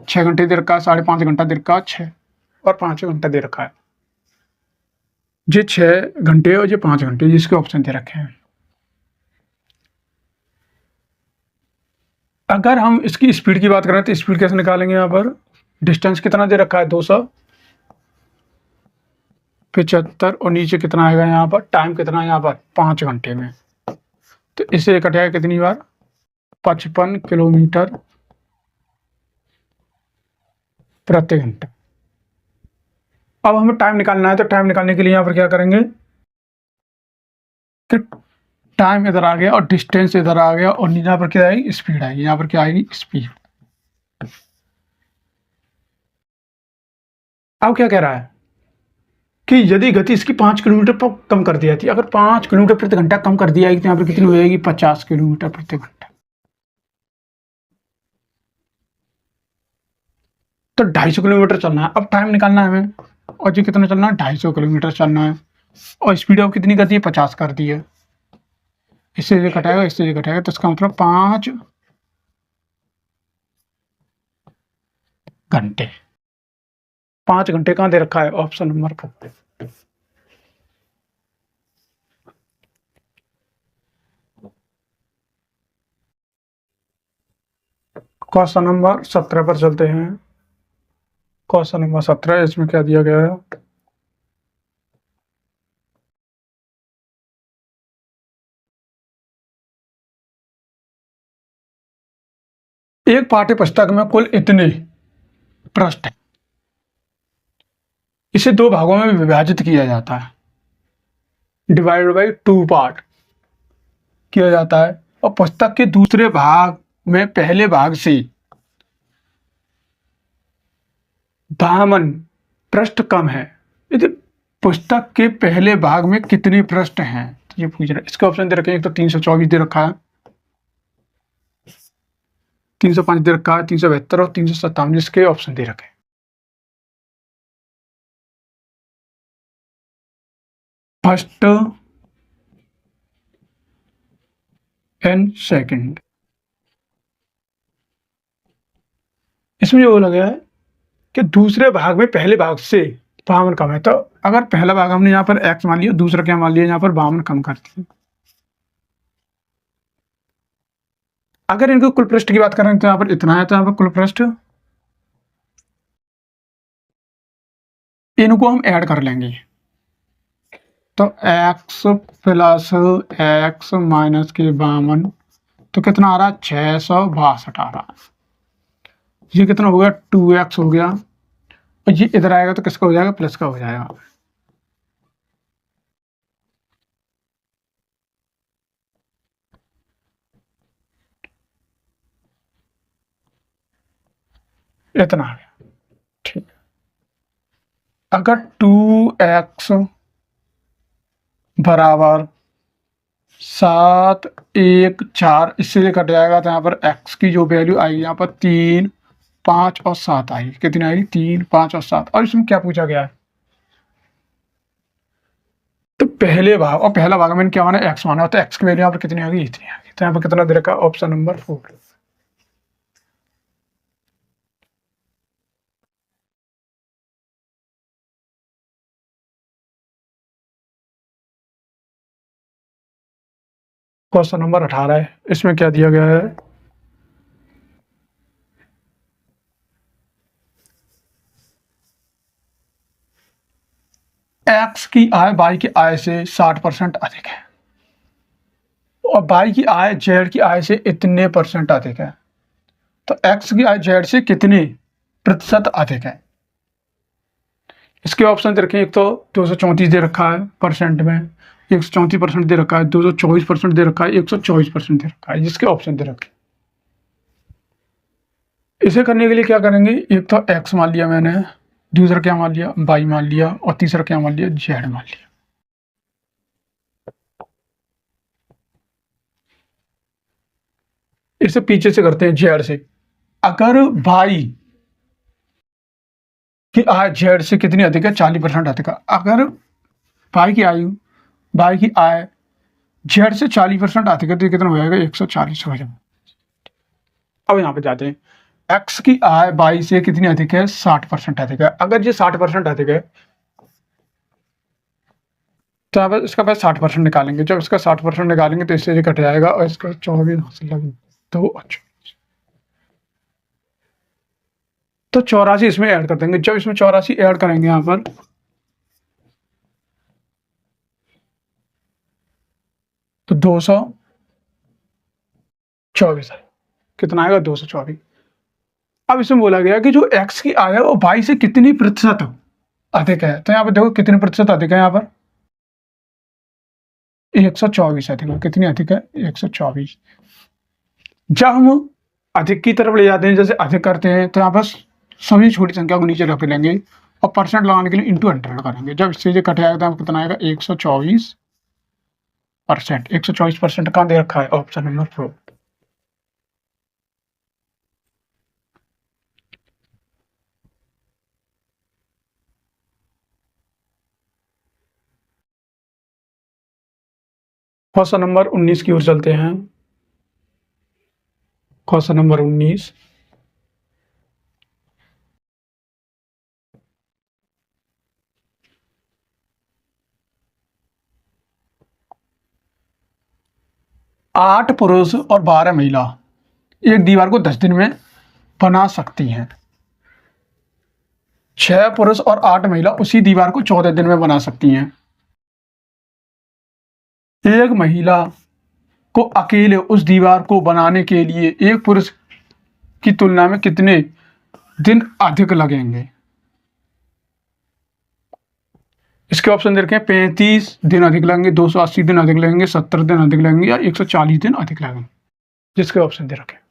6 घंटे दे रखा है, 5.5 घंटा दे रखा है, 6 और 5 घंटा दे रखा है। ये 6 घंटे और ये 5 घंटे जिसके ऑप्शन दे रखे हैं। अगर हम इसकी स्पीड की बात करें तो स्पीड कैसे निकालेंगे। यहाँ पर डिस्टेंस कितना दे रखा है 275, और नीचे कितना आएगा यहाँ पर टाइम कितना है यहाँ पर 5 घंटे में। तो इसे कटेगा कितनी बार 55 किलोमीटर प्रति घंटा। अब हमें टाइम निकालना है, तो टाइम निकालने के लिए यहाँ पर क्या करेंगे कि टाइम इधर आ गया और डिस्टेंस इधर आ गया, और यहाँ पर क्या आएगी स्पीड आएगी। यहाँ पर क्या आएगी स्पीड। अब क्या कह रहा है कि यदि गति इसकी 5 किलोमीटर पर कम कर दी जाती है, अगर 5 किलोमीटर प्रति घंटा कम कर दी जाएगी तो यहाँ पर कितनी हो जाएगी 50 किलोमीटर प्रति घंटा। तो 250 किलोमीटर चलना है। अब टाइम निकालना है हमें, और ये कितना चलना है 250 किलोमीटर चलना है, और स्पीड अब कितनी कर दी है 50 कर दी है। इससे ये कटाएगा, इससे ये कटाएगा, तो इसका मतलब 5 घंटे। 5 घंटे कहाँ दे रखा है ऑप्शन नंबर 4। क्वेश्चन नंबर 17 पर चलते हैं। क्वेश्चन नंबर 17, इसमें क्या दिया गया है। एक पाठ्य पुस्तक में कुल इतने पृष्ठ हैं, इसे 2 भागों में विभाजित किया जाता है, डिवाइडेड बाई 2 पार्ट किया जाता है, और पुस्तक के दूसरे भाग में पहले भाग से 52 पृष्ठ कम है। यदि पुस्तक के पहले भाग में कितने पृष्ठ हैं, तो ये पूछ रहा है। इसके ऑप्शन दे रखे हैं। एक तो 324 दे रखा है, 305 दे रखा है, 372 और 357 इसके ऑप्शन दे रखे हैं। फर्स्ट एंड सेकंड, इसमें ये बोला गया है कि दूसरे भाग में पहले भाग से 52 कम है। तो अगर पहला भाग हमने यहाँ पर x मान लिया, दूसरा क्या मान लिया यहाँ पर 52 कम कर दिया। अगर इनको कुल पृष्ठ की बात करें तो यहाँ पर इतना है, तो यहाँ पर कुल पृष्ठ इनको हम ऐड कर लेंगे। तो x प्लस x माइनस के 52, तो कितना आ रहा है 662 आ रहा है। ये कितना हो गया 2x हो गया, और ये इधर आएगा तो किसका हो जाएगा प्लस का हो जाएगा। इतना आ गया, ठीक है। अगर 2x बराबर 7 1 4 इससे कट जाएगा, तो यहाँ पर x की जो वैल्यू आएगी यहाँ पर 3 5 और 7 आएगी। कितनी आएगी 3 5 और 7। और इसमें क्या पूछा गया है, तो पहले भाग, और पहला भाग में क्या माना x माना, तो x की वैल्यू यहाँ पर कितनी आएगी इतनी आएगी। तो यहाँ पर कितना दे रखा है ऑप्शन नंबर 4। क्वेश्चन नंबर 18 है। इसमें क्या दिया गया है, एक्स की आय वाई की आय से 60% अधिक है और वाई की आय जेड की आय से इतने परसेंट अधिक है, तो एक्स की आय जेड से कितने प्रतिशत अधिक है। इसके ऑप्शन दे रखे हैं, एक तो 234 दे रखा है परसेंट में, 134% दे रखा है, 224% दे रखा है, 124% दे रखा है, जिसके ऑप्शन दे रखे। इसे करने के लिए क्या करेंगे, एक तो एक्स मान लिया मैंने, दूसरा क्या मान लिया वाई मान लिया, और तीसरा क्या मान लिया जेड मान लिया। इसे पीछे से करते हैं जेड से। अगर वाई की आय जेड से कितनी अधिक है, 40% अधिक है। अगर वाई की आयु वाई की आय जेड से 40% अधिक है तो कितना हो जाएगा, 140 हो जाएगा। अब यहाँ पे जाते हैं, एक्स की आय वाई से कितनी अधिक है, 60% अधिक है। अगर ये 60% अधिक है तो अब इसका पास 60% निकालेंगे। जब इसका 60% निकालेंगे तो इससे ये कट जाएगा और इसका 24 हासिल लगे तो अच्छा, तो 84 इसमें ऐड कर देंगे। जब इसमें 84 ऐड करेंगे यहाँ पर तो 224 है, कितना आएगा 224। अब इसमें बोला गया कि जो एक्स की आय है वो वाई से कितनी प्रतिशत अधिक है, तो यहाँ पर देखो कितने प्रतिशत अधिक है, यहाँ पर 124 अधिक है। कितनी अधिक है, 124। जब हम अधिक की तरफ ले जाते हैं, जैसे अधिक करते हैं, तो यहाँ पर सभी छोटी संख्या को नीचे रख लेंगे और परसेंट लगाने के लिए इंटू 100 करेंगे। जब इससे ये कट आएगा तो कितना आएगा, 124%। 124% कहाँ दे रखा है, ऑप्शन नंबर 4। क्वेश्चन नंबर 19 की ओर चलते हैं। क्वेश्चन नंबर 19, आठ पुरुष और 12 महिला एक दीवार को 10 दिन में बना सकती हैं। 6 पुरुष और 8 महिला उसी दीवार को 14 दिन में बना सकती हैं। एक महिला को अकेले उस दीवार को बनाने के लिए एक पुरुष की तुलना में कितने दिन अधिक लगेंगे। इसके ऑप्शन दे रखे हैं, 35 दिन अधिक लगेंगे, 280 दिन अधिक लगेंगे, 70 दिन अधिक लगेंगे या 140 दिन अधिक लगेंगे, जिसके ऑप्शन दे रखे हैं।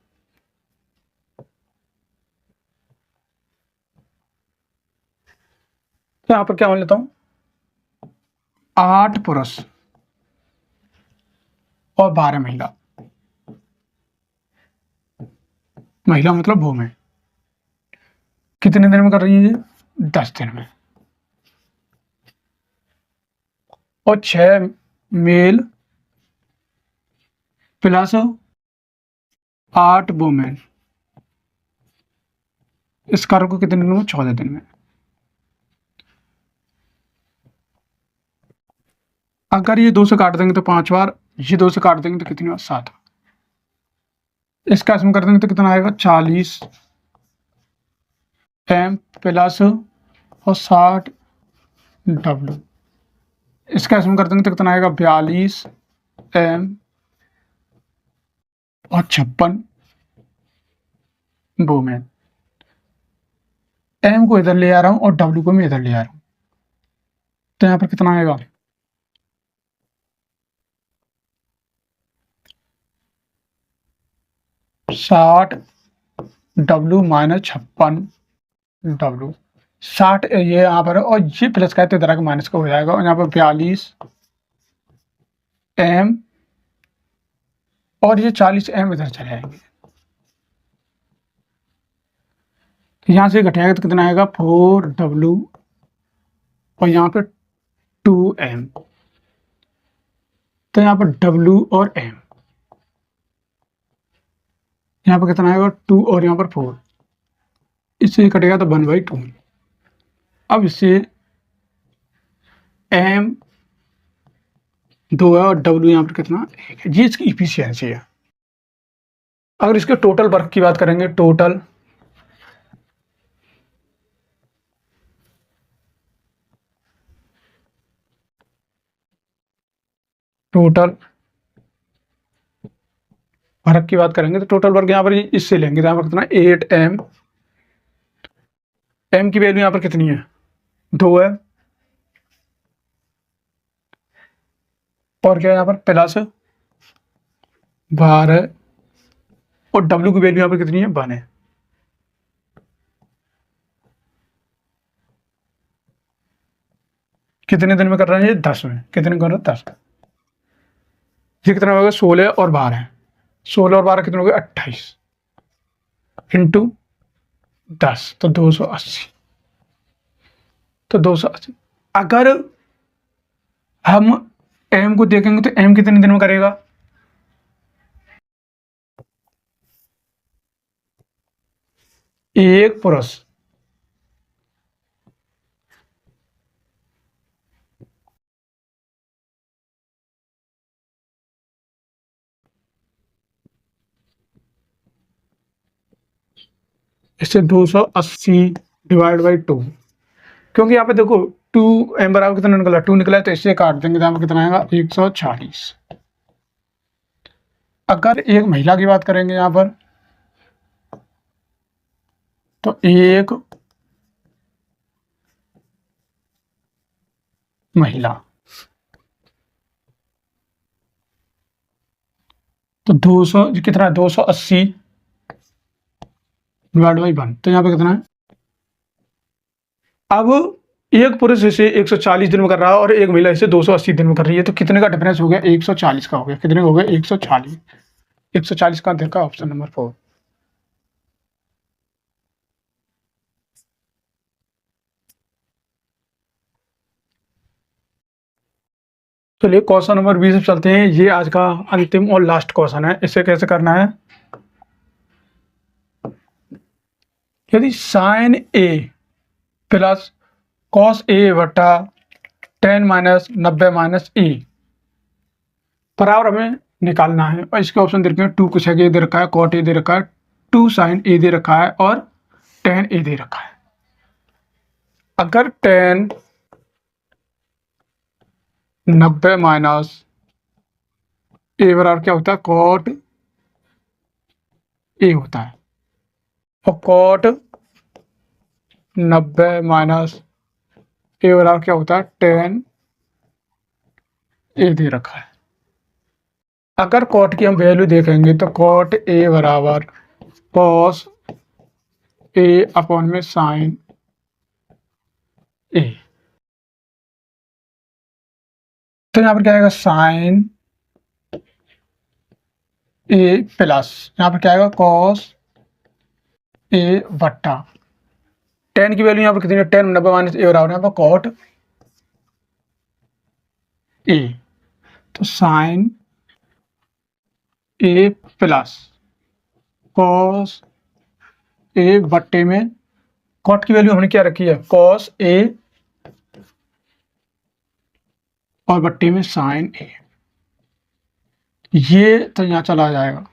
तो यहां पर क्या मान लेता हूं, 8 पुरुष और 12 महिला, महिला मतलब वुमेन, कितने दिन में कर रही है ये, 10 दिन में। और 6 मेल प्लस 8 वुमेन, इस कार्य को कितने दिन में, 14 दिन में। अगर ये 2 से काट देंगे तो 5 बार, ये 2 से काट देंगे तो कितनी बार, 7। इसका इसमें कर देंगे तो कितना आएगा, 40 एम प्लस और 60 डब्ल्यू। इसका इसमें कर देंगे तो कितना आएगा, 42 एम और 56 वुमेन। एम को इधर ले आ रहा हूं और डब्ल्यू को मैं इधर ले आ रहा हूं, तो यहां पर कितना आएगा, 60 डब्ल्यू माइनस 56 डब्ल्यू। 60 ये यहाँ पर है और ये प्लस का है तो इधर का माइनस का हो जाएगा, और यहाँ पर 42 एम और ये 40 एम इधर चले जाएंगे। तो यहाँ से घटाएगा तो कितना आएगा, 4 डब्ल्यू और यहाँ पे 2 एम, तो यहाँ पर डब्ल्यू और एम, यहाँ पर कितना आएगा 2 और यहाँ पर 4, इससे कटेगा तो 1/2। अब इससे एम 2 है और W यहाँ पर कितना 1 है। ये इसकी इफिशियंसी है। अगर इसके टोटल वर्क की बात करेंगे, टोटल वर्क की बात करेंगे तो टोटल वर्क यहाँ पर इससे लेंगे तो यहाँ पर कितना 8m, m की वैल्यू यहाँ पर कितनी है 2 है, और क्या है यहाँ पर प्लस 12 और W की वैल्यू यहाँ पर कितनी है 1 है। कितने दिन में कर रहे हैं ये 10 में, कितने कर रहे हैं 10। ये कितना होगा 16 और 12, 16 और 12 कितने हो गए 28 इंटू 10 तो 280। तो 280 अगर हम m को देखेंगे तो m कितने दिन में करेगा, एक पुरुष इससे 280 डिवाइड बाई 2, क्योंकि यहाँ पे देखो 2m बराबर कितना निकला 2 निकला है, तो इससे काट देंगे तो यहाँ पे कितना आएगा 140। अगर एक महिला की बात करेंगे यहाँ पर तो एक महिला तो 200 कितना है 280 डिवाइड बाई 1, तो यहाँ पे कितना है। अब एक पुरुष इसे 140 दिन में कर रहा है और एक महिला इसे 280 दिन में कर रही है, तो कितने का डिफरेंस हो गया 140 का हो गया। कितने हो गया 140, 140 का देखा ऑप्शन नंबर 4। चलिए क्वेश्चन नंबर 20 चलते हैं। ये आज का अंतिम और लास्ट क्वेश्चन है। इसे कैसे करना है, यदि sign A plus cos A बटा 10 माइनस 90 माइनस ए बराबर हमें निकालना है, और इसके ऑप्शन दे रखे हैं 2 कुछ ए दे रखा है, कॉट ए दे रखा है, 2 साइन ए दे रखा है और 10 ए दे रखा है। अगर 10 90 माइनस ए बराबर क्या होता है कॉट ए होता है, और कॉट 90 माइनस ए बराबर क्या होता है 10 ए दे रखा है। अगर कॉट की हम वैल्यू देखेंगे तो कॉट ए बराबर कॉस ए अपॉन में साइन ए, तो यहाँ पर क्या आएगा साइन ए प्लस यहाँ पर क्या आएगा कॉस ए बट्टा 10 की वैल्यू यहाँ पर कितनी है 10 90 माइनस ए बराबर यहाँ पर कॉट ए, तो sign A plus cos A बट्टे में कॉट की वैल्यू हमने क्या रखी है कॉस ए और बट्टे में साइन ए, ये तो यहाँ चला जाएगा,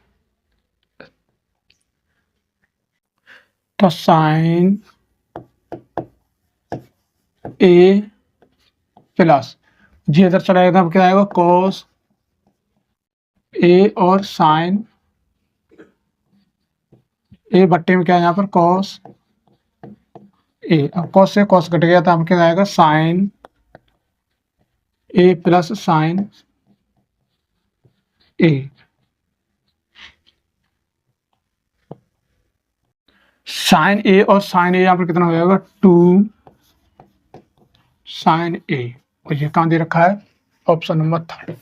तो साइन ए प्लस जी इधर चला जाएगा, क्या आएगा कॉस ए और साइन ए बट्टे में क्या है यहाँ पर कॉस ए, अब कॉस से कॉस कट गया तो हम क्या आएगा साइन ए प्लस साइन ए, साइन ए और साइन ए यहाँ पर कितना हो जाएगा 2 साइन ए, और ये कहाँ दे रखा है ऑप्शन नंबर 3।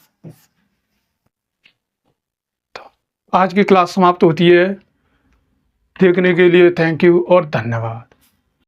तो आज की क्लास समाप्त होती है। देखने के लिए थैंक यू और धन्यवाद।